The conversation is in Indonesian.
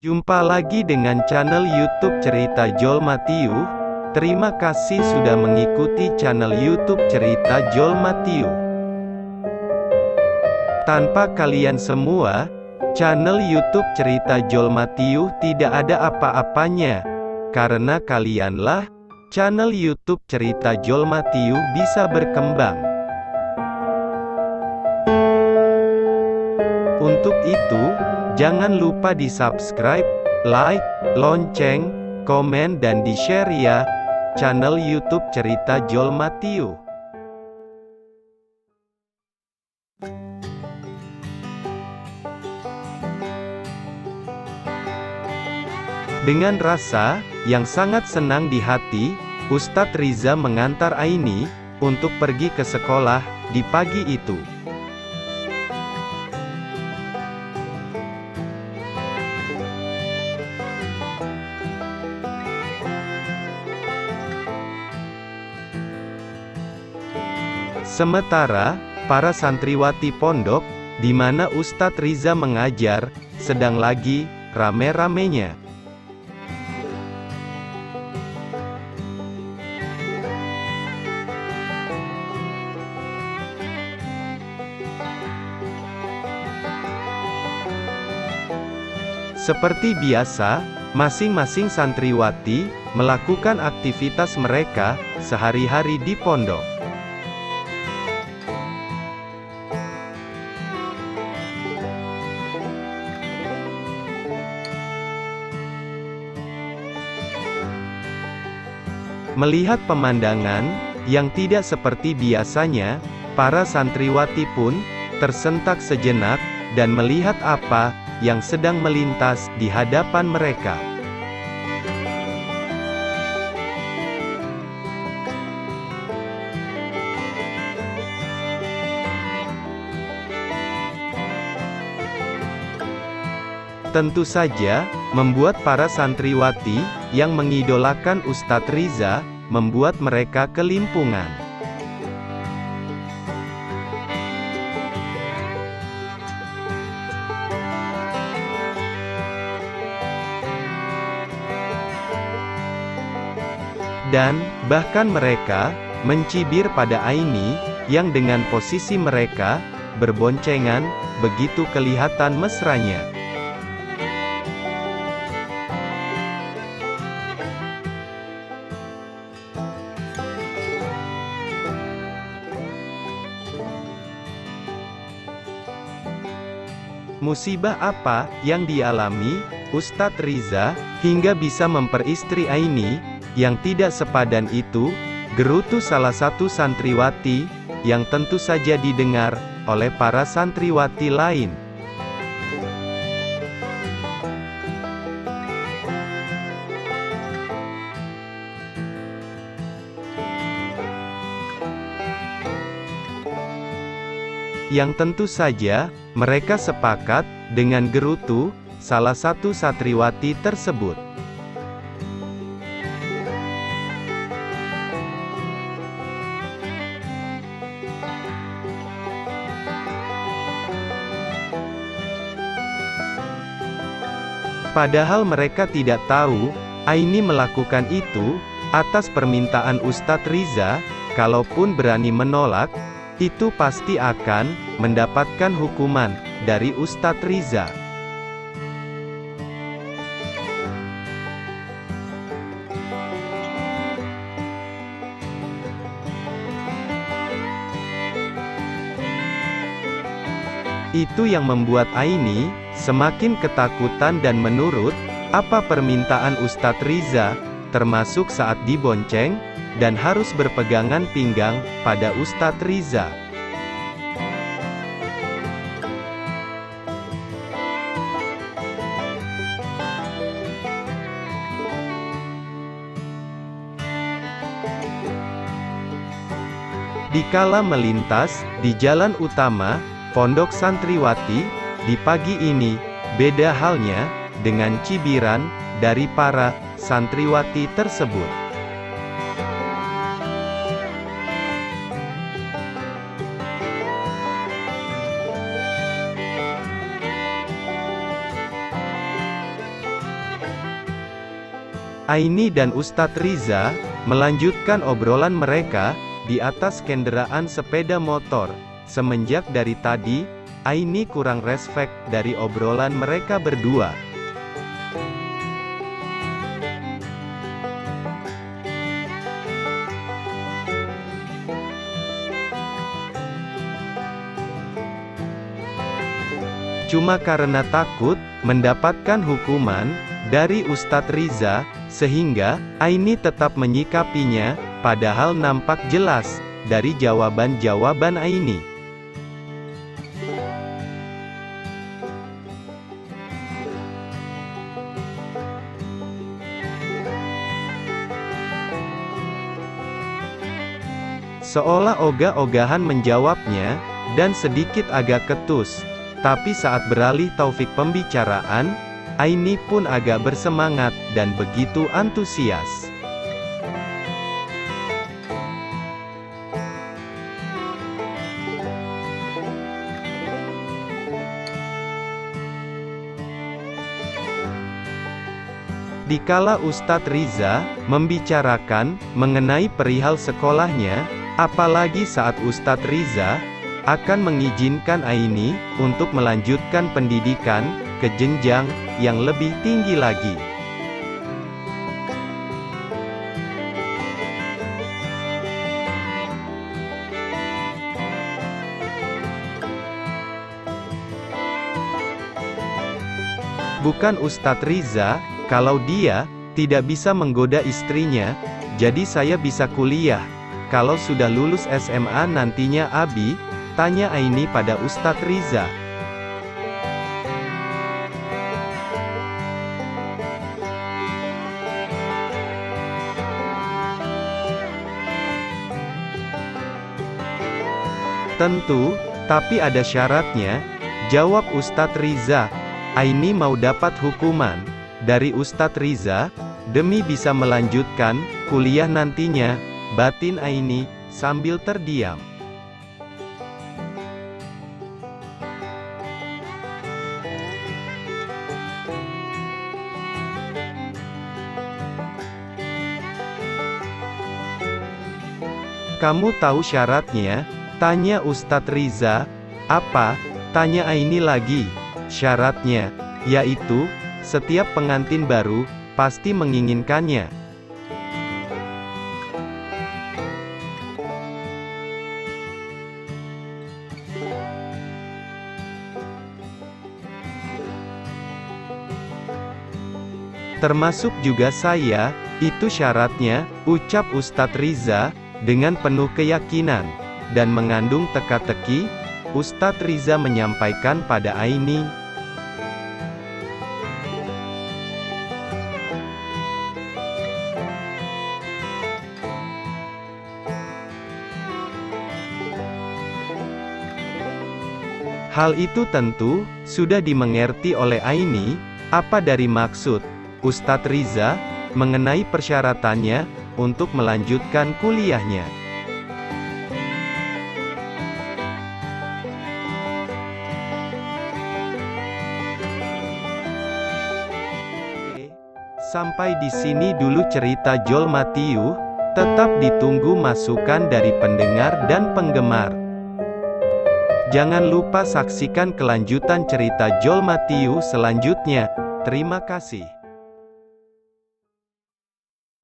Jumpa lagi dengan channel YouTube Cerita Joel Matthew. Terima kasih sudah mengikuti channel YouTube Cerita Joel Matthew. Tanpa kalian semua, channel YouTube Cerita Joel Matthew tidak ada apa-apanya. Karena kalianlah, channel YouTube Cerita Joel Matthew bisa berkembang. Untuk itu, jangan lupa di subscribe, like, lonceng, komen dan di share ya, channel YouTube Cerita Joel Matthew. Dengan rasa yang sangat senang di hati, Ustadz Riza mengantar Aini untuk pergi ke sekolah di pagi itu. Sementara, para santriwati pondok, di mana Ustadz Riza mengajar, sedang lagi rame-ramenya. Seperti biasa, masing-masing santriwati melakukan aktivitas mereka sehari-hari di pondok. Melihat pemandangan yang tidak seperti biasanya, para santriwati pun tersentak sejenak dan melihat apa yang sedang melintas di hadapan mereka. Tentu saja, membuat para santriwati yang mengidolakan Ustadz Riza, membuat mereka kelimpungan. Dan, bahkan mereka mencibir pada Aini, yang dengan posisi mereka berboncengan, begitu kelihatan mesranya. Musibah apa yang dialami Ustadz Riza, hingga bisa memperistri Aini, yang tidak sepadan itu? Gerutu salah satu santriwati, yang tentu saja didengar oleh para santriwati lain. Yang tentu saja, mereka sepakat dengan gerutu salah satu santriwati tersebut. Padahal mereka tidak tahu, Aini melakukan itu atas permintaan Ustadz Riza. Kalaupun berani menolak, itu pasti akan mendapatkan hukuman dari Ustadz Riza. Itu yang membuat Aini semakin ketakutan dan menurut apa permintaan Ustadz Riza, termasuk saat dibonceng dan harus berpegangan pinggang pada Ustadz Riza. Dikala melintas di jalan utama Pondok Santriwati, di pagi ini, beda halnya dengan cibiran dari para santriwati tersebut. Aini dan Ustadz Riza melanjutkan obrolan mereka di atas kendaraan sepeda motor. Semenjak dari tadi, Aini kurang respek dari obrolan mereka berdua. Cuma karena takut mendapatkan hukuman dari Ustadz Riza, sehingga Aini tetap menyikapinya, padahal nampak jelas dari jawaban-jawaban Aini. Seolah ogah-ogahan menjawabnya, dan sedikit agak ketus. Tapi saat beralih taufik pembicaraan, Aini pun agak bersemangat, dan begitu antusias. Dikala Ustadz Riza membicarakan mengenai perihal sekolahnya, apalagi saat Ustadz Riza akan mengizinkan Aini untuk melanjutkan pendidikan ke jenjang yang lebih tinggi lagi. Bukan Ustadz Riza, kalau dia tidak bisa menggoda istrinya, jadi saya bisa kuliah. Kalau sudah lulus SMA nantinya Abi, tanya Aini pada Ustadz Riza. Tentu, tapi ada syaratnya, jawab Ustadz Riza. Aini mau dapat hukuman dari Ustadz Riza, demi bisa melanjutkan kuliah nantinya, batin Aini, sambil terdiam. Kamu tahu syaratnya? Tanya Ustadz Riza. Apa? Tanya Aini lagi. Syaratnya, yaitu, setiap pengantin baru, pasti menginginkannya. Termasuk juga saya, itu syaratnya, ucap Ustadz Riza, dengan penuh keyakinan, dan mengandung teka-teki, Ustadz Riza menyampaikan pada Aini. Hal itu tentu sudah dimengerti oleh Aini, apa dari maksud Ustadz Riza mengenai persyaratannya untuk melanjutkan kuliahnya. Sampai di sini dulu cerita Jol Matiu. Tetap ditunggu masukan dari pendengar dan penggemar. Jangan lupa saksikan kelanjutan cerita Jol Matiu selanjutnya. Terima kasih.